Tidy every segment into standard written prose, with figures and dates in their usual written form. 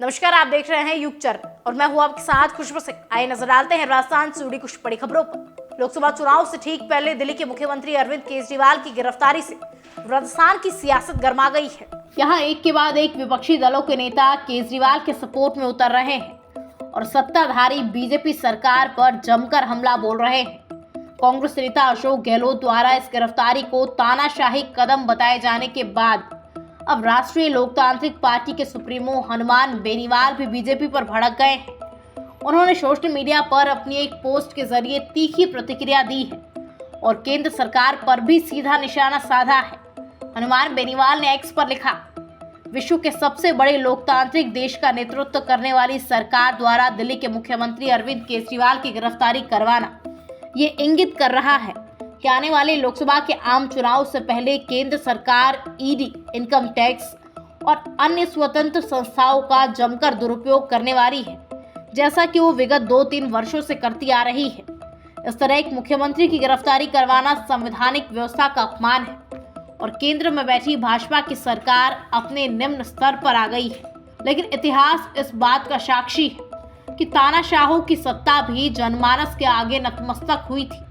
नमस्कार, आप देख रहे हैं युग चरण और मैं हूं आपके साथ खुशबू सिंह। आइए नजर डालते हैं राजस्थान से जुड़ी कुछ बड़ी खबरों पर। लोकसभा चुनाव से ठीक पहले दिल्ली के मुख्यमंत्री अरविंद केजरीवाल की गिरफ्तारी से राजस्थान की सियासत गर्मा गई है। यहाँ एक के बाद एक विपक्षी दलों के नेता केजरीवाल के सपोर्ट में उतर रहे हैं और सत्ताधारी बीजेपी सरकार पर जमकर हमला बोल रहे हैं। कांग्रेस नेता अशोक गहलोत द्वारा इस गिरफ्तारी को तानाशाही कदम बताए जाने के बाद अब राष्ट्रीय लोकतांत्रिक पार्टी के सुप्रीमो हनुमान बेनीवाल भी बीजेपी पर भड़क गए हैं। उन्होंने सोशल मीडिया पर अपनी एक पोस्ट के जरिए तीखी प्रतिक्रिया दी है और केंद्र सरकार पर भी सीधा निशाना साधा है। हनुमान बेनीवाल ने एक्स पर लिखा, विश्व के सबसे बड़े लोकतांत्रिक देश का नेतृत्व करने वाली सरकार द्वारा दिल्ली के मुख्यमंत्री अरविंद केजरीवाल की गिरफ्तारी करवाना ये इंगित कर रहा है कि आने वाले लोकसभा के आम चुनाव से पहले केंद्र सरकार ईडी, इनकम टैक्स और अन्य स्वतंत्र संस्थाओं का जमकर दुरुपयोग करने वाली है, जैसा कि वो विगत 2-3 वर्षों से करती आ रही है। इस तरह एक मुख्यमंत्री की गिरफ्तारी करवाना संवैधानिक व्यवस्था का अपमान है और केंद्र में बैठी भाजपा की सरकार अपने निम्न स्तर पर आ गई है। लेकिन इतिहास इस बात का साक्षी है कि तानाशाहों की सत्ता भी जनमानस के आगे नतमस्तक हुई थी।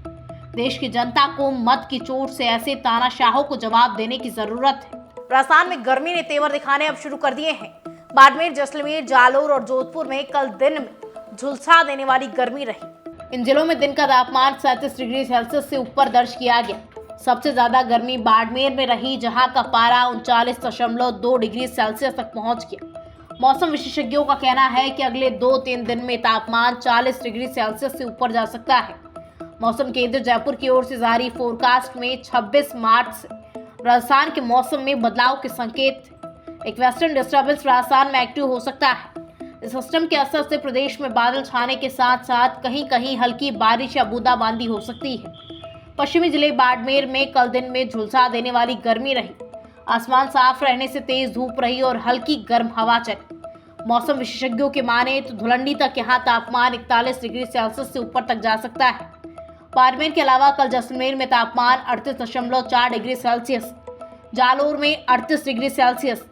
देश की जनता को मत की चोट से ऐसे तानाशाहों को जवाब देने की जरूरत है। राजस्थान में गर्मी ने तेवर दिखाने अब शुरू कर दिए हैं। बाड़मेर, जैसलमेर, जालोर और जोधपुर में कल दिन में झुलसा देने वाली गर्मी रही। इन जिलों में दिन का तापमान 37 डिग्री सेल्सियस से ऊपर दर्ज किया गया। सबसे ज्यादा गर्मी बाड़मेर में रही, जहां का पारा 39.2 डिग्री सेल्सियस तक पहुंच गया। मौसम विशेषज्ञों का कहना है कि अगले 2-3 दिन में तापमान 40 डिग्री सेल्सियस से ऊपर जा सकता है। मौसम केंद्र जयपुर की ओर से जारी फोरकास्ट में 26 मार्च से राजस्थान के मौसम में बदलाव के संकेत थे। एक वेस्टर्न डिस्टर्बेंस राजस्थान में एक्टिव हो सकता है। इस सिस्टम के असर से प्रदेश में बादल छाने के साथ साथ कहीं कहीं हल्की बारिश या बूंदाबांदी हो सकती है। पश्चिमी जिले बाड़मेर में कल दिन में झुलसा देने वाली गर्मी रही। आसमान साफ रहने से तेज धूप रही और हल्की गर्म हवा चली। मौसम विशेषज्ञों के माने तो धुलंडी तक यहाँ तापमान 41 डिग्री सेल्सियस से ऊपर तक जा सकता है। बाड़मेर के अलावा कल जैसलमेर में तापमान 38.4 डिग्री सेल्सियस, जालोर में 38 डिग्री सेल्सियस,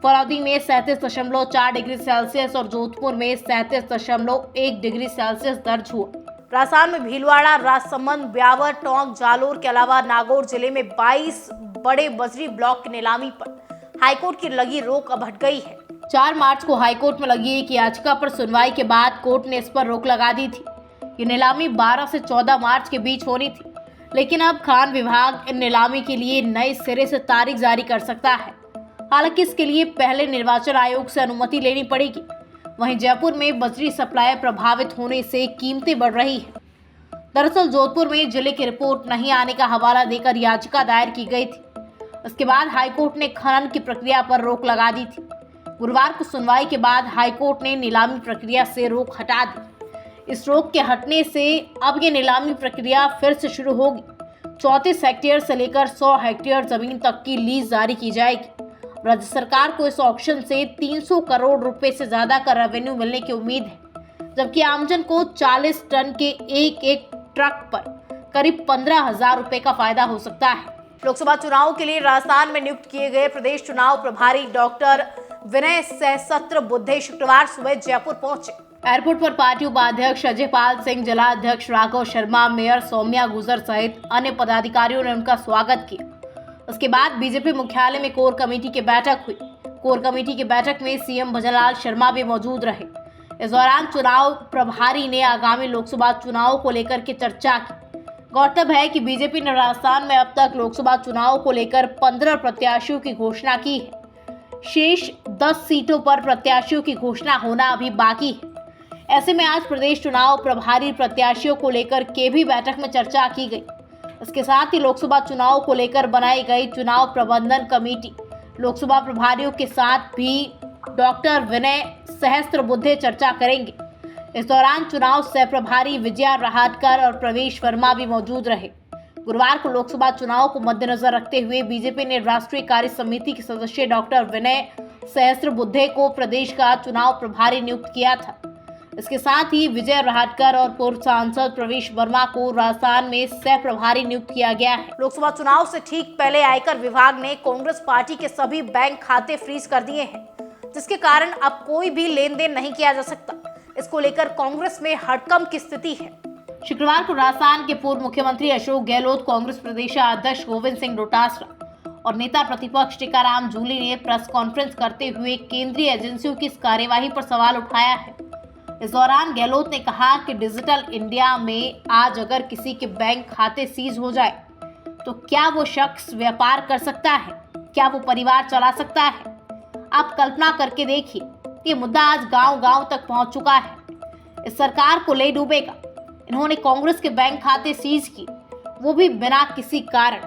फलौदी में 37.4 डिग्री सेल्सियस और जोधपुर में 37.1 डिग्री सेल्सियस दर्ज हुआ। राजस्थान में भीलवाड़ा, राजसमंद, ब्यावर, टोंक, जालोर के अलावा नागौर जिले में 22 बड़े बजरी ब्लॉक की नीलामी पर हाईकोर्ट की लगी रोक अब हट गई है। 4 मार्च को हाईकोर्ट में लगी एक याचिका पर सुनवाई के बाद कोर्ट ने इस पर रोक लगा दी थी। ये नीलामी 12 से 14 मार्च के बीच होनी थी, लेकिन अब खान विभाग इन नीलामी के लिए नए सिरे से तारीख जारी कर सकता है। हालांकि इसके लिए पहले निर्वाचन आयोग से अनुमति लेनी पड़ेगी। वहीं जयपुर में बजरी सप्लाई प्रभावित होने से कीमतें बढ़ रही है। दरअसल जोधपुर में जिले की रिपोर्ट नहीं आने का हवाला देकर याचिका दायर की गई थी। इसके बाद हाईकोर्ट ने खनन की प्रक्रिया पर रोक लगा दी थी। गुरुवार को सुनवाई के बाद हाईकोर्ट ने नीलामी प्रक्रिया से रोक हटा दी। इस रोक के हटने से अब ये नीलामी प्रक्रिया फिर से शुरू होगी। 34 हेक्टेयर से लेकर 100 हेक्टेयर जमीन तक की लीज जारी की जाएगी। राज्य सरकार को इस ऑक्शन से 300 करोड़ रुपए से ज्यादा का रेवेन्यू मिलने की उम्मीद है, जबकि आमजन को 40 टन के एक ट्रक पर करीब 15,000 रुपए का फायदा हो सकता है। लोकसभा चुनाव के लिए राजस्थान में नियुक्त किए गए प्रदेश चुनाव प्रभारी डॉक्टर विनय सहस्त्रबुद्धे शुक्रवार सुबह जयपुर पहुंचे। एयरपोर्ट पर पार्टी उपाध्यक्ष अजय पाल सिंह, जिला अध्यक्ष राघव शर्मा, मेयर सौम्या गुजर सहित अन्य पदाधिकारियों ने उनका स्वागत किया। उसके बाद बीजेपी मुख्यालय में कोर कमेटी की बैठक हुई। कोर कमेटी की बैठक में सीएम भजनलाल शर्मा भी मौजूद रहे। इस दौरान चुनाव प्रभारी ने आगामी लोकसभा चुनाव को लेकर के चर्चा की। गौरतलब है कि बीजेपी ने राजस्थान में अब तक लोकसभा चुनाव को लेकर 15 प्रत्याशियों की घोषणा की है। शेष 10 सीटों पर प्रत्याशियों की घोषणा होना अभी बाकी है। ऐसे में आज प्रदेश चुनाव प्रभारी प्रत्याशियों को लेकर के भी बैठक में चर्चा की गई। इसके साथ ही लोकसभा चुनाव को लेकर बनाई गई चुनाव प्रबंधन कमेटी लोकसभा प्रभारियों के साथ भी डॉक्टर विनय सहस्त्रबुद्धे चर्चा करेंगे। इस दौरान चुनाव सह प्रभारी विजया रहाटकर और प्रवेश वर्मा भी मौजूद रहे। गुरुवार को लोकसभा चुनाव को मद्देनजर रखते हुए बीजेपी ने राष्ट्रीय कार्य समिति के सदस्य डॉक्टर विनय सहस्त्रबुद्धे को प्रदेश का चुनाव प्रभारी नियुक्त किया था। इसके साथ ही विजय रहाटकर और पूर्व सांसद प्रवेश वर्मा को राजस्थान में सह प्रभारी नियुक्त किया गया है। लोकसभा चुनाव से ठीक पहले आयकर विभाग ने कांग्रेस पार्टी के सभी बैंक खाते फ्रीज कर दिए हैं। जिसके कारण अब कोई भी लेन देन नहीं किया जा सकता। इसको लेकर कांग्रेस में हड़कंप की स्थिति है। शुक्रवार को राजस्थान के पूर्व मुख्यमंत्री अशोक गहलोत, कांग्रेस प्रदेश अध्यक्ष गोविंद सिंह डोटासरा और नेता प्रतिपक्ष टीकाराम जूली ने प्रेस कॉन्फ्रेंस करते हुए केंद्रीय एजेंसियों की इस कार्यवाही पर सवाल उठाया है। इस दौरान गहलोत ने कहा कि डिजिटल इंडिया में आज अगर किसी के बैंक खाते सीज हो जाए तो क्या वो शख्स व्यापार कर सकता है, क्या वो परिवार चला सकता है? आप कल्पना करके देखिए, ये मुद्दा आज गांव-गांव तक पहुंच चुका है। इस सरकार को ले डूबेगा। इन्होंने कांग्रेस के बैंक खाते सीज किए, वो भी बिना किसी कारण।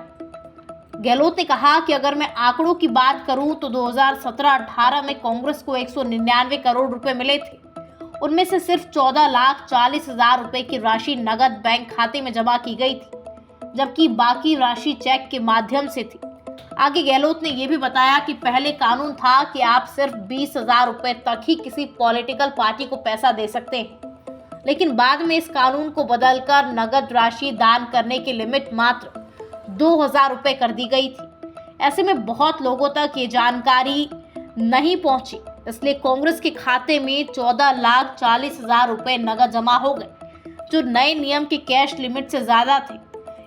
गहलोत ने कहा कि अगर मैं आंकड़ों की बात करूं तो 2017-18 में कांग्रेस को 199 करोड़ रुपए मिले थे। उनमें से सिर्फ 14,40,000 रुपए की राशि नगद बैंक खाते में जमा की गई थी, जबकि बाकी राशि चेक के माध्यम से थी। आगे गहलोत ने यह भी बताया कि पहले कानून था कि आप सिर्फ 20,000 रुपए तक ही किसी पॉलिटिकल पार्टी को पैसा दे सकते हैं, लेकिन बाद में इस कानून को बदलकर नगद राशि दान करने की लिमिट मात्र 2,000 रुपए कर दी गई थी। ऐसे में बहुत लोगों तक ये जानकारी नहीं पहुंची, इसलिए कांग्रेस के खाते में 14,40,000 रुपए नगद जमा हो गए, जो नए नियम के कैश लिमिट से ज्यादा थे।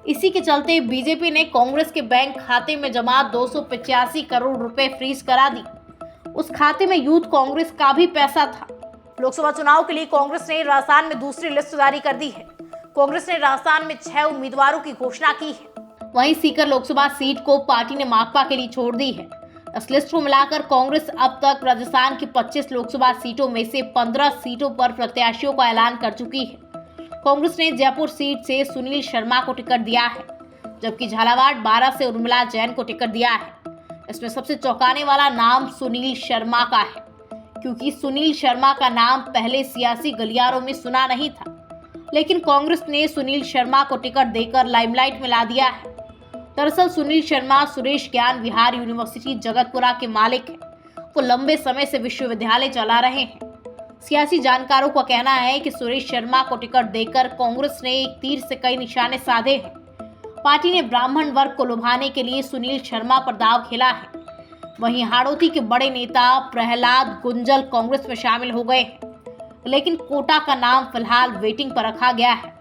इसी के चलते बीजेपी ने कांग्रेस के बैंक खाते में जमा 285 करोड़ रुपए फ्रीज करा दी। उस खाते में यूथ कांग्रेस का भी पैसा था। लोकसभा चुनाव के लिए कांग्रेस ने राजस्थान में दूसरी लिस्ट जारी कर दी है। कांग्रेस ने राजस्थान में 6 उम्मीदवारों की घोषणा की है। वहीं सीकर लोकसभा सीट को पार्टी ने माकपा के लिए छोड़ दी है। इस लिस्ट को मिलाकर कांग्रेस अब तक राजस्थान की 25 लोकसभा सीटों में से 15 सीटों पर प्रत्याशियों का ऐलान कर चुकी है। कांग्रेस ने जयपुर सीट से सुनील शर्मा को टिकट दिया है, जबकि झालावाड़ 12 से उर्मिला जैन को टिकट दिया है। इसमें सबसे चौंकाने वाला नाम सुनील शर्मा का है, क्योंकि सुनील शर्मा का नाम पहले सियासी गलियारों में सुना नहीं था, लेकिन कांग्रेस ने सुनील शर्मा को टिकट देकर लाइमलाइट में ला दिया है। दरअसल सुनील शर्मा सुरेश ज्ञान विहार यूनिवर्सिटी जगतपुरा के मालिक हैं। वो लंबे समय से विश्वविद्यालय चला रहे हैं। सियासी जानकारों का कहना है कि सुरेश शर्मा को टिकट देकर कांग्रेस ने एक तीर से कई निशाने साधे हैं। पार्टी ने ब्राह्मण वर्ग को लुभाने के लिए सुनील शर्मा पर दांव खेला है। वहीं हाड़ौती के बड़े नेता प्रहलाद गुंजल कांग्रेस में शामिल हो गए हैं, लेकिन कोटा का नाम फिलहाल वेटिंग पर रखा गया है।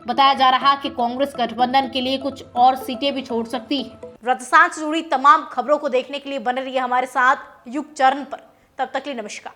बताया जा रहा है कि कांग्रेस गठबंधन के लिए कुछ और सीटें भी छोड़ सकती है। राजस्थान से जुड़ी तमाम खबरों को देखने के लिए बने रहिए हमारे साथ युग चरण पर। तब तक के लिए नमस्कार।